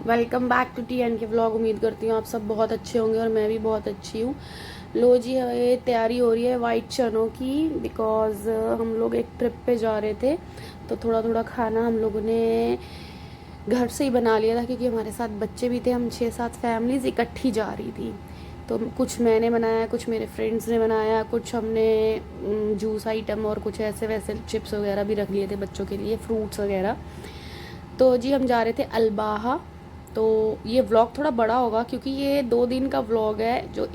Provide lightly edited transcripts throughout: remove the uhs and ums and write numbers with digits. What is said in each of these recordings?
Welcome back to TN के vlog. उम्मीद करती हूँ आप सब बहुत अच्छे होंगे और मैं भी बहुत अच्छी हूँ। लो जी, ये तैयारी हो रही है वाइट चनों की, बिकॉज़ हम लोग एक ट्रिप पे जा रहे थे। तो थोड़ा थोड़ा खाना हम लोगों ने घर से ही बना लिया था, क्योंकि हमारे साथ बच्चे भी थे। हम 6-7 फैमिलीज़ इकट्ठी जा रही थी। तो कुछ मैंने बनाया, कुछ मेरे फ्रेंड्स ने बनाया, कुछ हमने जूस आइटम और कुछ ऐसे वैसे चिप्स वगैरह भी रख लिए थे बच्चों के लिए, फ्रूट्स वगैरह। तो जी हम जा रहे थे अल्बाहा। तो ये व्लॉग थोड़ा बड़ा होगा, क्योंकि ये 2 दिन का व्लॉग है जो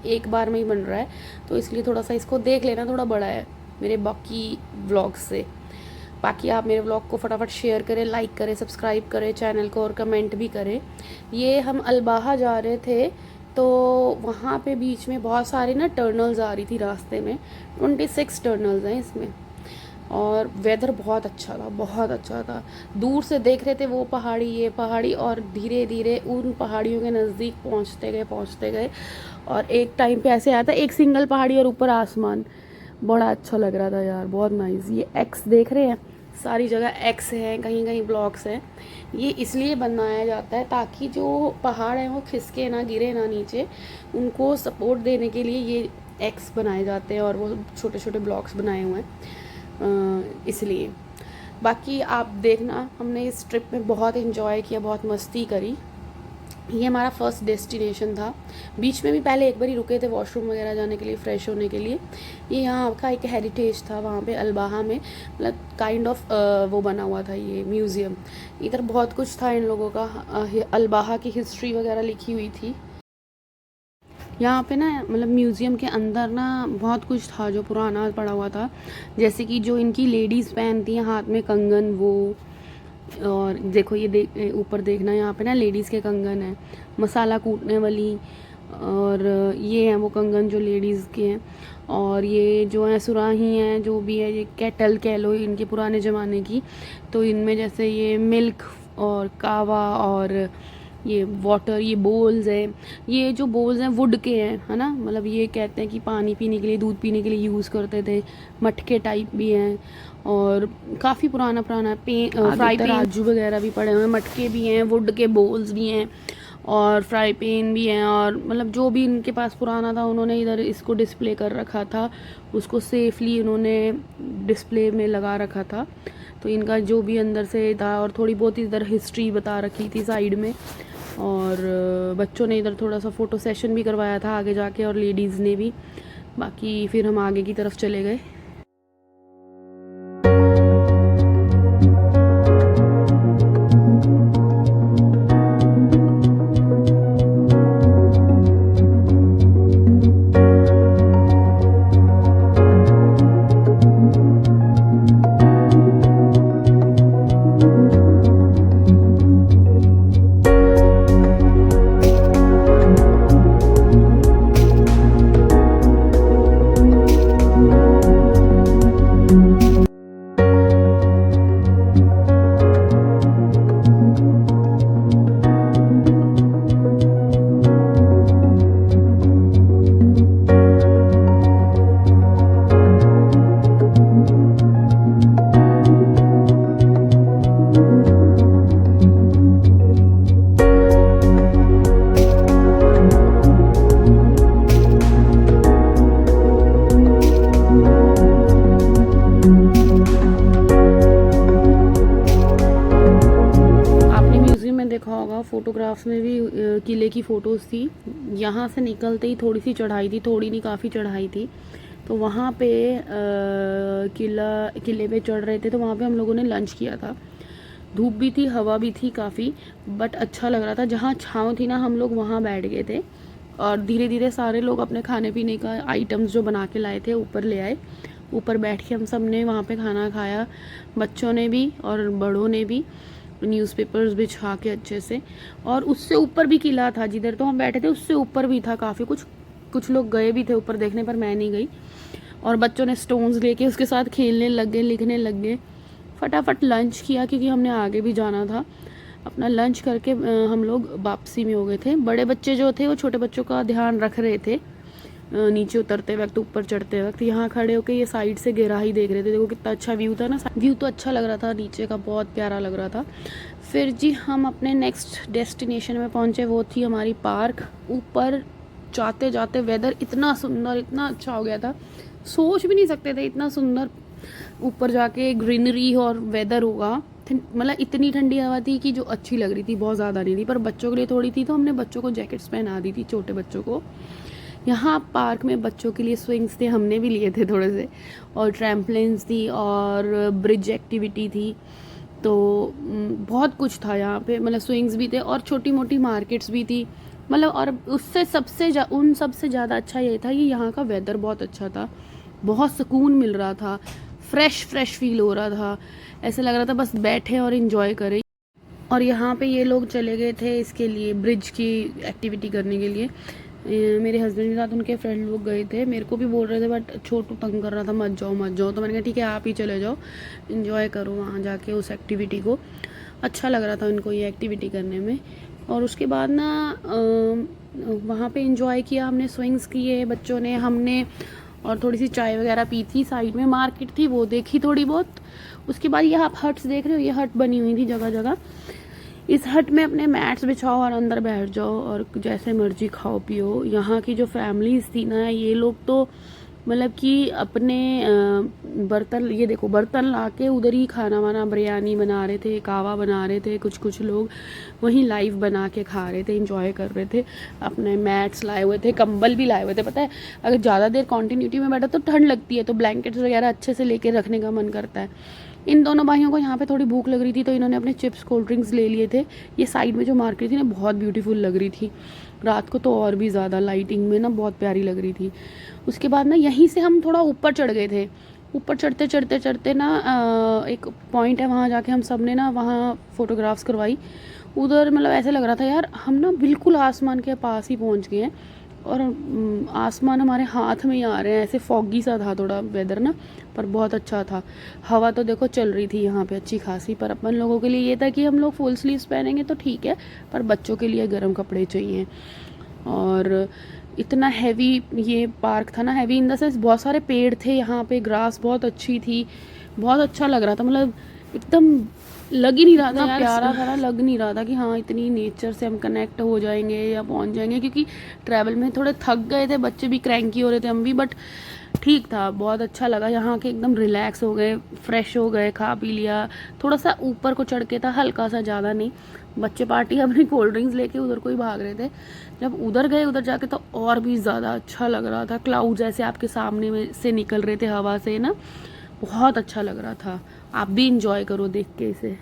एक बार में ही बन रहा है। तो इसलिए थोड़ा सा इसको देख लेना, थोड़ा बड़ा है मेरे बाकी व्लॉग से। बाकी आप मेरे व्लॉग को फटाफट शेयर करें, लाइक करें, सब्सक्राइब करें चैनल को, और कमेंट भी करें। ये हम अल्बाहा जा रहे थे, तो वहाँ पे बीच में बहुत सारी ना टर्नल्स आ रही थी रास्ते में। 26 टर्नल्स हैं इसमें। और वेदर बहुत अच्छा था, बहुत अच्छा था। दूर से देख रहे थे वो पहाड़ी ये पहाड़ी, और धीरे धीरे उन पहाड़ियों के नज़दीक पहुंचते गए। और एक टाइम पे ऐसे आया था एक सिंगल पहाड़ी और ऊपर आसमान। बड़ा अच्छा लग रहा था यार, बहुत नाइस। ये एक्स देख रहे हैं, सारी जगह एक्स है, कहीं कहीं ब्लॉक्स हैं। ये इसलिए बनाया जाता है ताकि जो पहाड़ हैं वो खिसके ना, गिरे ना नीचे। उनको सपोर्ट देने के लिए ये एक्स बनाए जाते हैं, और वो छोटे छोटे ब्लॉक्स बनाए हुए हैं इसलिए। बाकी आप देखना, हमने इस ट्रिप में बहुत इन्जॉय किया, बहुत मस्ती करी। ये हमारा फर्स्ट डेस्टिनेशन था। बीच में भी पहले एक बार ही रुके थे वॉशरूम वगैरह जाने के लिए, फ्रेश होने के लिए। ये यहाँ का एक हेरिटेज था वहाँ पे अल्बाहा में, मतलब काइंड ऑफ वो बना हुआ था ये म्यूज़ियम। इधर बहुत कुछ था इन लोगों का, अल्बाहा की हिस्ट्री वगैरह लिखी हुई थी यहाँ पे ना। मतलब म्यूज़ियम के अंदर ना बहुत कुछ था जो पुराना पड़ा हुआ था। जैसे कि जो इनकी लेडीज़ पहनती हैं हाथ में कंगन, वो। और देखो ये ऊपर देखना, यहाँ पे ना लेडीज़ के कंगन है, मसाला कूटने वाली। और ये हैं वो कंगन जो लेडीज़ के हैं। और ये जो है सुराही हैं, जो भी है, ये केटल कह लो इनके पुराने ज़माने की। तो इनमें जैसे ये मिल्क और कावा और ये वाटर, ये बोल्स हैं। ये जो बोल्स हैं वुड के हैं, है ना। मतलब ये कहते हैं कि पानी पीने के लिए, दूध पीने के लिए यूज़ करते थे। मटके टाइप भी हैं, और काफ़ी पुराना पुराना फ्राई तराजू वगैरह भी पड़े हुए हैं, मटके भी हैं, वुड के बोल्स भी हैं, और फ्राई पैन भी हैं। और मतलब जो भी इनके पास पुराना था उन्होंने इधर इसको डिस्प्ले कर रखा था, उसको सेफली उन्होंने डिस्प्ले में लगा रखा था। तो इनका जो भी अंदर से था, और थोड़ी बहुत इधर हिस्ट्री बता रखी थी साइड में। और बच्चों ने इधर थोड़ा सा फ़ोटो सेशन भी करवाया था आगे जाके, और लेडीज़ ने भी। बाकी फिर हम आगे की तरफ चले गए। देखा होगा फ़ोटोग्राफ्स में भी किले की फ़ोटोज़ थी। यहाँ से निकलते ही थोड़ी सी चढ़ाई थी, थोड़ी नहीं काफ़ी चढ़ाई थी। तो वहाँ पे किले पे चढ़ रहे थे, तो वहाँ पे हम लोगों ने लंच किया था। धूप भी थी, हवा भी थी काफ़ी, बट अच्छा लग रहा था। जहाँ छाँव थी ना, हम लोग वहाँ बैठ गए थे। और धीरे धीरे सारे लोग अपने खाने पीने का आइटम्स जो बना के लाए थे ऊपर ले आए। ऊपर बैठ के हम सब ने वहाँ पे खाना खाया, बच्चों ने भी और बड़ों ने भी, न्यूज़पेपर्स बिछा के अच्छे से। और उससे ऊपर भी किला था, जिधर तो हम बैठे थे उससे ऊपर भी था काफ़ी कुछ। कुछ लोग गए भी थे ऊपर देखने, पर मैं नहीं गई। और बच्चों ने स्टोन्स लेके उसके साथ खेलने लग गए, लिखने लग गए। फटाफट लंच किया, क्योंकि हमने आगे भी जाना था। अपना लंच करके हम लोग वापसी में हो गए थे। बड़े बच्चे जो थे वो छोटे बच्चों का ध्यान रख रहे थे, नीचे उतरते वक्त, ऊपर चढ़ते वक्त। यहाँ खड़े होके ये साइड से गहराई देख रहे थे। देखो कितना अच्छा व्यू था ना, व्यू तो अच्छा लग रहा था, नीचे का बहुत प्यारा लग रहा था। फिर जी हम अपने नेक्स्ट डेस्टिनेशन में पहुँचे, वो थी हमारी पार्क। ऊपर जाते जाते वेदर इतना सुंदर, इतना अच्छा हो गया था, सोच भी नहीं सकते थे इतना सुंदर ऊपर जाके ग्रीनरी और वेदर होगा। मतलब इतनी ठंडी हवा थी कि जो अच्छी लग रही थी, बहुत ज़्यादा नहीं थी, पर बच्चों के लिए थोड़ी थी, तो हमने बच्चों को जैकेट्स पहना दी थी, छोटे बच्चों को। यहाँ पार्क में बच्चों के लिए स्विंग्स थे, हमने भी लिए थे थोड़े से, और ट्रैम्पलिन्स थी और ब्रिज एक्टिविटी थी। तो बहुत कुछ था यहाँ पे, मतलब स्विंग्स भी थे और छोटी मोटी मार्केट्स भी थी, मतलब। और उससे उन सबसे ज़्यादा अच्छा ये था कि यहाँ का वेदर बहुत अच्छा था, बहुत सुकून मिल रहा था, फ्रेश फ्रेश फील हो रहा था, ऐसा लग रहा था बस बैठे और इन्जॉय करें। और यहाँ पे ये लोग चले गए थे इसके लिए, ब्रिज की एक्टिविटी करने के लिए। मेरे हस्बैंड के साथ उनके फ्रेंड लोग गए थे, मेरे को भी बोल रहे थे, बट छोटू तंग कर रहा था मत जाओ मत जाओ, तो मैंने कहा ठीक है आप ही चले जाओ, इन्जॉय करो वहाँ जाके उस एक्टिविटी को। अच्छा लग रहा था उनको ये एक्टिविटी करने में। और उसके बाद ना वहाँ पे इन्जॉय किया हमने, स्विंग्स किए बच्चों ने, हमने, और थोड़ी सी चाय वगैरह पी थी। साइड में मार्केट थी, वो देखी थोड़ी बहुत। उसके बाद ये आप हट्स देख रहे हो, ये हट बनी हुई थी जगह जगह। इस हट में अपने मैट्स बिछाओ और अंदर बैठ जाओ और जैसे मर्जी खाओ पियो। यहाँ की जो फैमिलीज़ थी ना, ये लोग तो मतलब कि अपने बर्तन, ये देखो बर्तन ला के उधर ही खाना वाना, बिरयानी बना रहे थे, कावा बना रहे थे, कुछ लोग वहीं लाइव बना के खा रहे थे, इंजॉय कर रहे थे। अपने मैट्स लाए हुए थे, कंबल भी लाए हुए थे। पता है अगर ज़्यादा देर कॉन्टीन्यूटी में बैठा तो ठंड लगती है, तो ब्लैंकेट्स वगैरह अच्छे से लेके रखने का मन करता है। इन दोनों भाइयों को यहाँ पे थोड़ी भूख लग रही थी, तो इन्होंने अपने चिप्स कोल्ड ड्रिंक्स ले लिए थे। ये साइड में जो मार्केट थी ना, बहुत ब्यूटीफुल लग रही थी, रात को तो और भी ज़्यादा लाइटिंग में ना बहुत प्यारी लग रही थी। उसके बाद ना यहीं से हम थोड़ा ऊपर चढ़ गए थे। ऊपर चढ़ते चढ़ते चढ़ते ना एक पॉइंट है, वहाँ जाके हम सब ने ना वहाँ फ़ोटोग्राफ्स करवाई। उधर मतलब ऐसे लग रहा था यार हम ना बिल्कुल आसमान के पास ही पहुँच गए हैं, और आसमान हमारे हाथ में ही आ रहे हैं, ऐसे फॉगी सा था थोड़ा वेदर ना, पर बहुत अच्छा था। हवा तो देखो चल रही थी यहाँ पे अच्छी खासी, पर अपन लोगों के लिए ये था कि हम लोग फुल स्लीव्स पहनेंगे तो ठीक है, पर बच्चों के लिए गर्म कपड़े चाहिए। और इतना हैवी ये पार्क था ना, हैवी इन द सेंस बहुत सारे पेड़ थे यहाँ पे, ग्रास बहुत अच्छी थी, बहुत अच्छा लग रहा था। मतलब एकदम लग ही नहीं रहा था यार, प्यारा था ना, लग नहीं रहा था कि हाँ इतनी नेचर से हम कनेक्ट हो जाएंगे या पहुँच जाएंगे, क्योंकि ट्रैवल में थोड़े थक गए थे, बच्चे भी क्रैंकी हो रहे थे, हम भी, बट ठीक था, बहुत अच्छा लगा। यहाँ के एकदम रिलैक्स हो गए, फ्रेश हो गए, खा पी लिया। थोड़ा सा ऊपर को चढ़ के था, हल्का सा, ज़्यादा नहीं। बच्चे पार्टी अपनी कोल्ड ड्रिंक्स लेके उधर को ही भाग रहे थे। जब उधर गए, उधर जाके तो और भी ज़्यादा अच्छा लग रहा था। क्लाउड्स ऐसे आपके सामने में से निकल रहे थे हवा से ना, बहुत अच्छा लग रहा था। आप भी इंजॉय करो देख के इसे।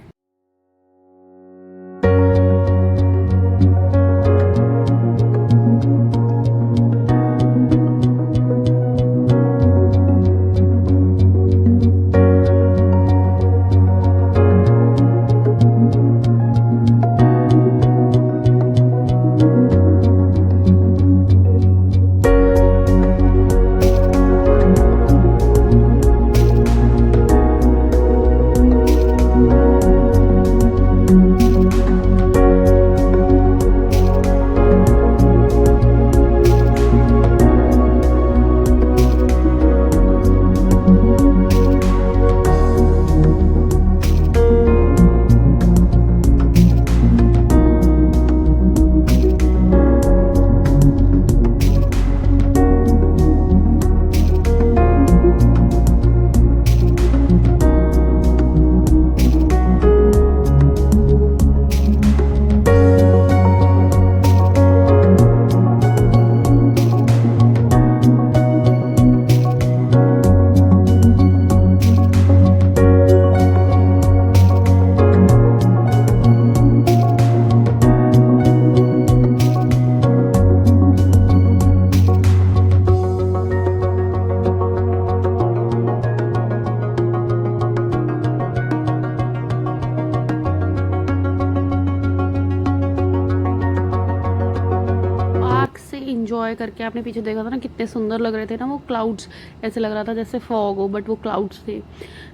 एंजॉय करके, आपने पीछे देखा था ना कितने सुंदर लग रहे थे ना वो क्लाउड्स, ऐसे लग रहा था जैसे फॉग हो, बट वो क्लाउड्स थे।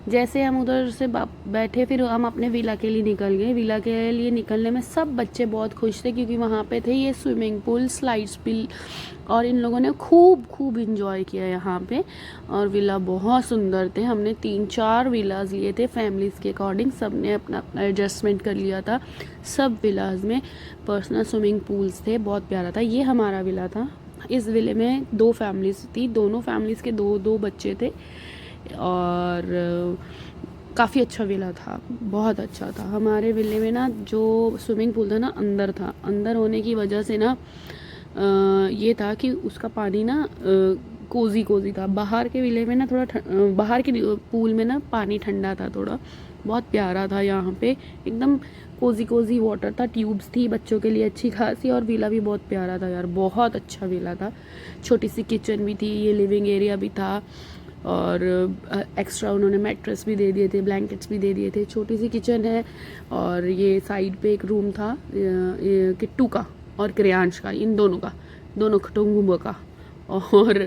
जैसे हम उधर से बैठे, फिर हम अपने विला के लिए निकल गए। विला के लिए निकलने में सब बच्चे बहुत खुश थे, क्योंकि वहाँ पे थे ये स्विमिंग पूल, स्लाइड्स भी, और इन लोगों ने खूब खूब इंजॉय किया यहाँ पे। और विला बहुत सुंदर थे। हमने 3-4 विलाज लिए थे फैमिलीज़ के अकॉर्डिंग, सब ने अपना अपना एडजस्टमेंट कर लिया था। सब विलाज में पर्सनल स्विमिंग पूल्स थे, बहुत प्यारा था। ये हमारा विला था। इस विले में 2 फैमिलीज़ थी, दोनों फैमिलीज़ के 2-2 बच्चे थे, और काफ़ी अच्छा विला था, बहुत अच्छा था। हमारे विले में ना जो स्विमिंग पूल था ना अंदर था, अंदर होने की वजह से ना ये था कि उसका पानी ना कोज़ी कोज़ी था। बाहर के विले में ना थोड़ा बाहर के पूल में ना पानी ठंडा था थोड़ा, बहुत प्यारा था। यहाँ पे एकदम कोज़ी कोज़ी वाटर था, ट्यूब्स थी बच्चों के लिए अच्छी खासी, और विला भी बहुत प्यारा था यार, बहुत अच्छा विला था। छोटी सी किचन भी थी, ये लिविंग एरिया भी था, और एक्स्ट्रा उन्होंने मैट्रेस भी दे दिए थे, ब्लैंकेट्स भी दे दिए थे। छोटी सी किचन है, और ये साइड पे एक रूम था किट्टू का और क्रियांश का, इन दोनों का, दोनों खटोंगुम्बो का। और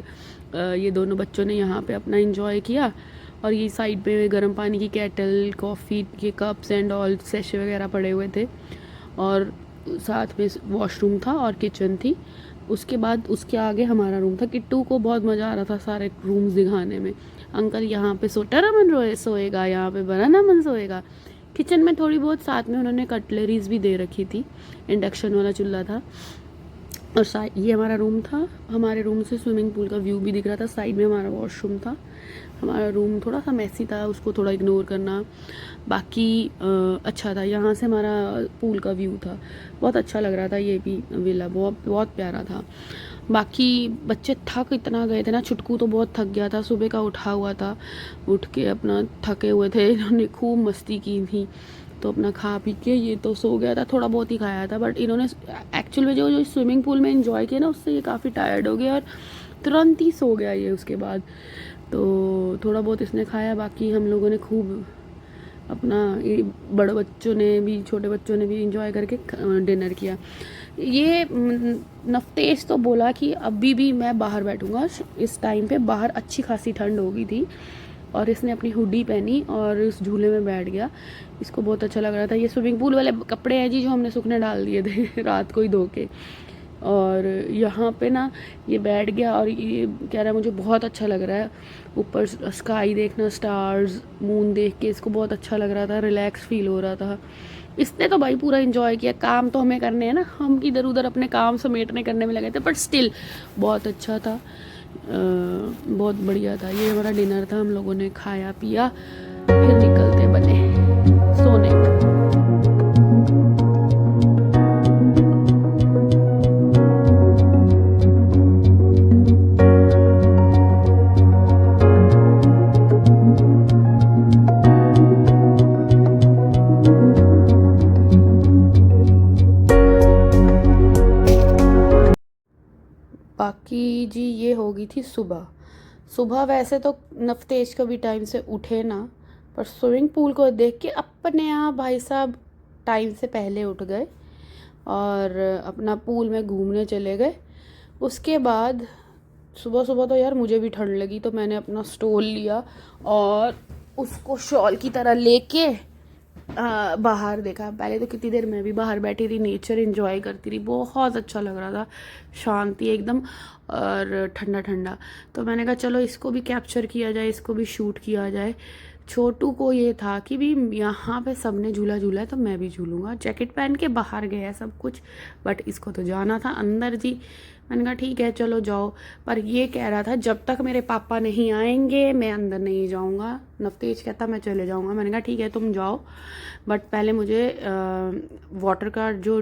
ये दोनों बच्चों ने यहाँ पे अपना एंजॉय किया। और ये साइड पे गर्म पानी की केटल, कॉफ़ी के कप्स एंड ऑल सेशे वगैरह पड़े हुए थे, और साथ में वॉशरूम था और किचन थी। उसके बाद उसके आगे हमारा रूम था। किट्टू को बहुत मज़ा आ रहा था सारे रूम्स दिखाने में। अंकल यहाँ पे सोएगा, यहाँ पे बनाना मन सोएगा। किचन में थोड़ी बहुत साथ में उन्होंने कटलरीज भी दे रखी थी, इंडक्शन वाला चूल्हा था। और ये हमारा रूम था। हमारे रूम से स्विमिंग पूल का व्यू भी दिख रहा था। साइड में हमारा वॉशरूम था। हमारा रूम थोड़ा सा मैसी था, उसको थोड़ा इग्नोर करना, बाकी अच्छा था। यहाँ से हमारा पूल का व्यू था, बहुत अच्छा लग रहा था। ये भी विला बहुत बहुत प्यारा था। बाकी बच्चे थक इतना गए थे ना, छुटकू तो बहुत थक गया था, सुबह का उठा हुआ था, उठ के अपना थके हुए थे, इन्होंने खूब मस्ती की थी, तो अपना खा पी के ये तो सो गया था, थोड़ा बहुत ही खाया था। बट इन्होंने एक्चुअल में जो स्विमिंग पूल में एंजॉय किया ना, उससे ये काफ़ी टायर्ड हो गया और तुरंत ही सो गया ये उसके बाद। तो थोड़ा बहुत इसने खाया, बाकी हम लोगों ने खूब अपना, बड़े बच्चों ने भी छोटे बच्चों ने भी इंजॉय करके डिनर किया। ये नफतेश तो बोला कि अभी भी मैं बाहर बैठूंगा, इस टाइम पे बाहर अच्छी खासी ठंड हो गई थी, और इसने अपनी हुडी पहनी और इस झूले में बैठ गया। इसको बहुत अच्छा लग रहा था। ये स्विमिंग पूल वाले कपड़े हैं जी, जो हमने सूखने डाल दिए थे रात को ही धो के। और यहाँ पे ना ये बैठ गया, और ये कह रहा है मुझे बहुत अच्छा लग रहा है, ऊपर स्काई देखना, स्टार्स, मून देख के इसको बहुत अच्छा लग रहा था, रिलैक्स फील हो रहा था। इसने तो भाई पूरा एंजॉय किया। काम तो हमें करने हैं ना, हम इधर उधर अपने काम समेटने करने में लगे थे, बट स्टिल बहुत अच्छा था, बहुत बढ़िया था। ये हमारा डिनर था, हम लोगों ने खाया पिया, फिर निकलते बने सोने। बाकी जी ये हो गई थी सुबह। सुबह वैसे तो नफतेज कभी टाइम से उठे ना, पर स्विमिंग पूल को देख के अपने यहाँ भाई साहब टाइम से पहले उठ गए और अपना पूल में घूमने चले गए। उसके बाद सुबह सुबह तो यार मुझे भी ठंड लगी, तो मैंने अपना स्टोल लिया और उसको शॉल की तरह लेके बाहर देखा। पहले तो कितनी देर मैं भी बाहर बैठी रही, नेचर एंजॉय करती रही, बहुत अच्छा लग रहा था, शांति एकदम और ठंडा ठंडा। तो मैंने कहा चलो इसको भी कैप्चर किया जाए, इसको भी शूट किया जाए। छोटू को ये था कि भी यहाँ पे सबने झूला झूला है तो मैं भी झूलूंगा। जैकेट पहन के बाहर गया सब कुछ, बट इसको तो जाना था अंदर जी। मैंने कहा ठीक है चलो जाओ, पर ये कह रहा था जब तक मेरे पापा नहीं आएंगे मैं अंदर नहीं जाऊंगा। नफतेज कहता मैं चले जाऊंगा। मैंने कहा ठीक है तुम जाओ, बट पहले मुझे वाटर का जो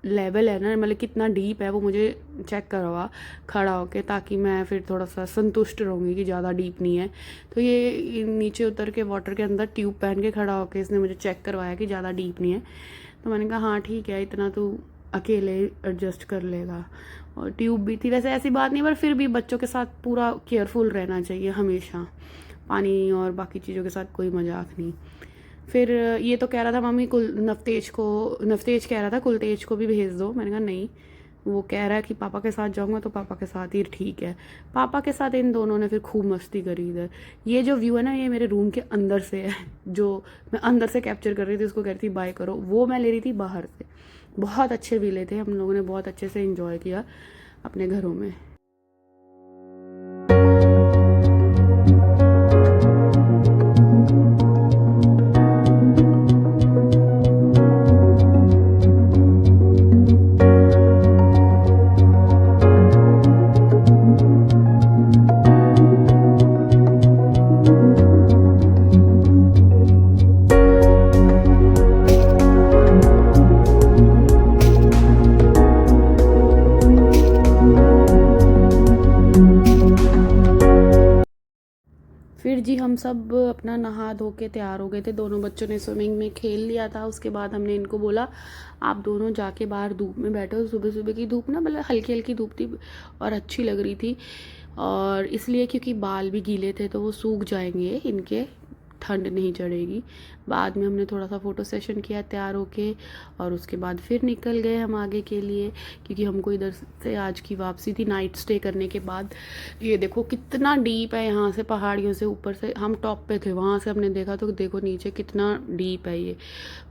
लेवल है ना, मतलब कितना डीप है वो मुझे चेक करवा खड़ा होके, ताकि मैं फिर थोड़ा सा संतुष्ट रहूँगी कि ज़्यादा डीप नहीं है। तो ये नीचे उतर के वाटर के अंदर ट्यूब पहन के खड़ा होके इसने मुझे चेक करवाया कि ज़्यादा डीप नहीं है। तो मैंने कहा हाँ ठीक है, इतना तू अकेले एडजस्ट कर लेगा। और ट्यूब भी थी, वैसे ऐसी बात नहीं, पर फिर भी बच्चों के साथ पूरा केयरफुल रहना चाहिए हमेशा, पानी और बाकी चीज़ों के साथ कोई मजाक नहीं। फिर ये तो कह रहा था मम्मी नफतेज कह रहा था कुलतेज को भी भेज दो। मैंने कहा नहीं, वो कह रहा है कि पापा के साथ जाऊंगा, तो पापा के साथ ही ठीक है। पापा के साथ इन दोनों ने फिर खूब मस्ती करी इधर। ये जो व्यू है ना, ये मेरे रूम के अंदर से है, जो मैं अंदर से कैप्चर कर रही थी, उसको कह रही थी बाय करो, वो मैं ले रही थी बाहर से। बहुत अच्छे विले थे, हम लोगों ने बहुत अच्छे से इंजॉय किया अपने घरों में। फिर जी हम सब अपना नहा धो के तैयार हो गए थे। दोनों बच्चों ने स्विमिंग में खेल लिया था। उसके बाद हमने इनको बोला आप दोनों जाके बाहर धूप में बैठो। सुबह सुबह की धूप ना, मतलब हल्की हल्की धूप थी और अच्छी लग रही थी, और इसलिए क्योंकि बाल भी गीले थे तो वो सूख जाएंगे इनके, ठंड नहीं चढ़ेगी। बाद में हमने थोड़ा सा फ़ोटो सेशन किया तैयार होके, और उसके बाद फिर निकल गए हम आगे के लिए, क्योंकि हमको इधर से आज की वापसी थी नाइट स्टे करने के बाद। ये देखो कितना डीप है, यहाँ से पहाड़ियों से ऊपर से हम टॉप पे थे, वहाँ से हमने देखा तो देखो नीचे कितना डीप है ये।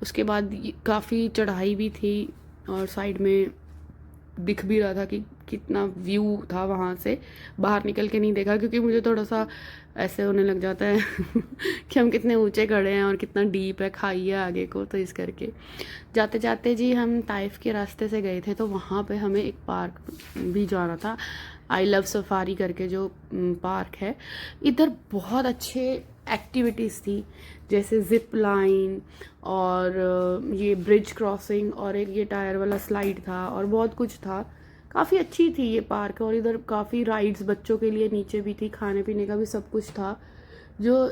उसके बाद काफ़ी चढ़ाई भी थी, और साइड में दिख भी रहा था कि कितना व्यू था। वहाँ से बाहर निकल के नहीं देखा, क्योंकि मुझे थोड़ा सा ऐसे होने लग जाता है कि हम कितने ऊंचे खड़े हैं और कितना डीप है, खाई है आगे को, तो इस करके। जाते जाते जी हम ताइफ के रास्ते से गए थे, तो वहाँ पे हमें एक पार्क भी जाना था, आई लव सफारी करके जो पार्क है। इधर बहुत अच्छे एक्टिविटीज़ थी, जैसे जिप लाइन और ये ब्रिज क्रॉसिंग, और एक ये टायर वाला स्लाइड था, और बहुत कुछ था। काफ़ी अच्छी थी ये पार्क, और इधर काफ़ी राइड्स बच्चों के लिए नीचे भी थी, खाने पीने का भी सब कुछ था। जो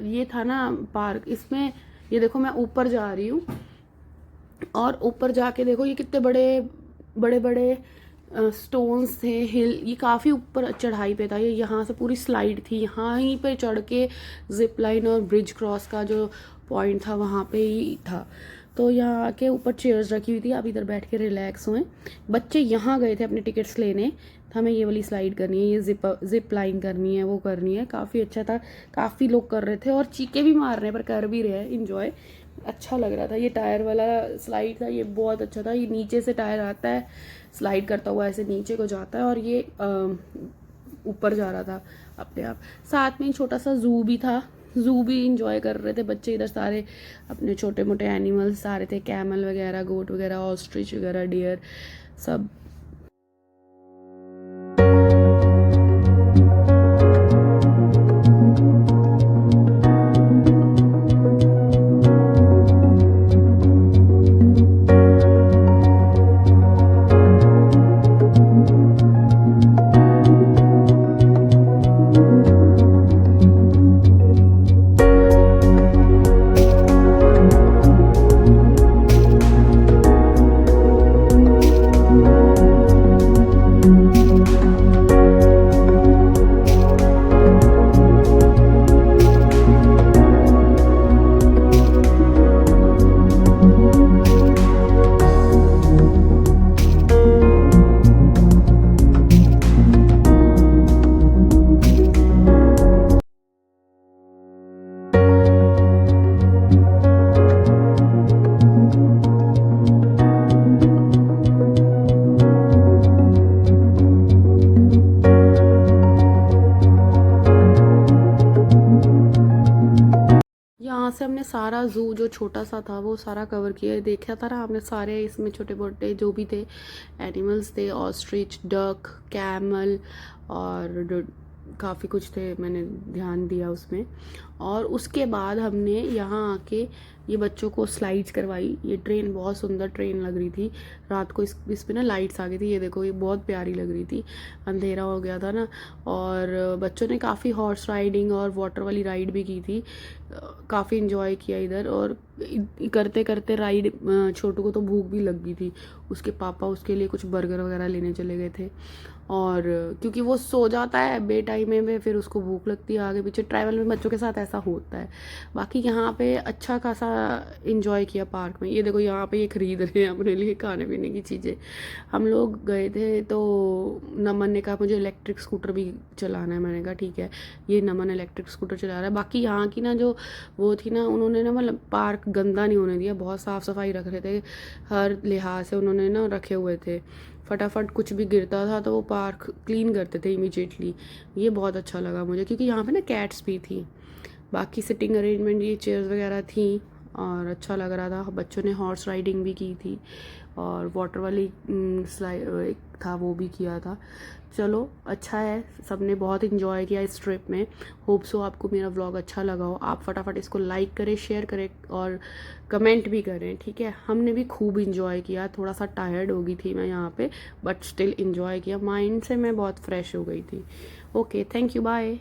ये था ना पार्क, इसमें ये देखो मैं ऊपर जा रही हूँ, और ऊपर जाके देखो ये कितने बड़े बड़े बड़े स्टोन्स थे, हिल, ये काफ़ी ऊपर चढ़ाई पे था। ये यहाँ से पूरी स्लाइड थी, यहाँ ही पे चढ़ के जिप लाइन और ब्रिज क्रॉस का जो पॉइंट था वहाँ पे ही था। तो यहाँ आके ऊपर चेयर्स रखी हुई थी, आप इधर बैठ के रिलैक्स हुए। बच्चे यहाँ गए थे अपने टिकट्स लेने, हमें ये वाली स्लाइड करनी है, ये जिप लाइन करनी है, वो करनी है। काफ़ी अच्छा था, काफ़ी लोग कर रहे थे और चीखे भी मार रहे हैं, पर कर भी रहे हैं इंजॉय, अच्छा लग रहा था। ये टायर वाला स्लाइड था, ये बहुत अच्छा था। ये नीचे से टायर आता है, स्लाइड करता हुआ ऐसे नीचे को जाता है, और ये ऊपर जा रहा था अपने आप। साथ में छोटा सा जू भी था, जू भी इंजॉय कर रहे थे बच्चे। इधर सारे अपने छोटे मोटे एनिमल्स सारे थे, कैमल वगैरह, गोट वगैरह, ऑस्ट्रिच वगैरह, डियर सब। यहाँ से हमने सारा जू जो छोटा सा था वो सारा कवर किया। देखा था ना आपने, सारे इसमें छोटे मोटे जो भी थे एनिमल्स थे, ऑस्ट्रिच, डक, कैमल, और काफ़ी कुछ थे, मैंने ध्यान दिया उसमें। और उसके बाद हमने यहाँ आके ये बच्चों को स्लाइड्स करवाई। ये ट्रेन बहुत सुंदर ट्रेन लग रही थी, रात को इस पे ना लाइट्स आ गई थी, ये देखो ये बहुत प्यारी लग रही थी, अंधेरा हो गया था ना। और बच्चों ने काफ़ी हॉर्स राइडिंग और वाटर वाली राइड भी की थी, काफ़ी इन्जॉय किया इधर। और करते करते राइड, छोटू को तो भूख भी लग गई थी, उसके पापा उसके लिए कुछ बर्गर वगैरह लेने चले गए थे। और क्योंकि वो सो जाता है बे टाइम में, फिर उसको भूख लगती है। आगे पीछे ट्रैवल में बच्चों के साथ ऐसा ऐसा होता है। बाकी यहाँ पे अच्छा खासा इंजॉय किया पार्क में। ये देखो यहाँ पे ये खरीद रहे हैं अपने लिए खाने पीने की चीज़ें। हम लोग गए थे तो नमन ने कहा मुझे इलेक्ट्रिक स्कूटर भी चलाना है। मैंने कहा ठीक है, ये नमन इलेक्ट्रिक स्कूटर चला रहा है। बाकी यहाँ की ना जो वो थी ना, उन्होंने ना मतलब पार्क गंदा नहीं होने दिया, बहुत साफ़ सफाई रख रहे थे, हर लिहाज से उन्होंने ना रखे हुए थे। फटाफट कुछ भी गिरता था तो वो पार्क क्लीन करते थे इमीडिएटली। ये बहुत अच्छा लगा मुझे, क्योंकि यहाँ पे ना कैट्स भी थी। बाकी सिटिंग अरेंजमेंट, ये चेयर्स वगैरह थी और अच्छा लग रहा था। बच्चों ने हॉर्स राइडिंग भी की थी और वाटर वाली स्लाइड एक था वो भी किया था। चलो अच्छा है, सबने बहुत इन्जॉय किया इस ट्रिप में। होप सो आपको मेरा व्लॉग अच्छा लगा हो। आप फटाफट इसको लाइक करें, शेयर करें और कमेंट भी करें, ठीक है। हमने भी खूब इन्जॉय किया। थोड़ा सा टायर्ड हो गई थी मैं यहाँ पे, बट स्टिल इन्जॉय किया। माइंड से मैं बहुत फ्रेश हो गई थी। Okay, thank you, bye.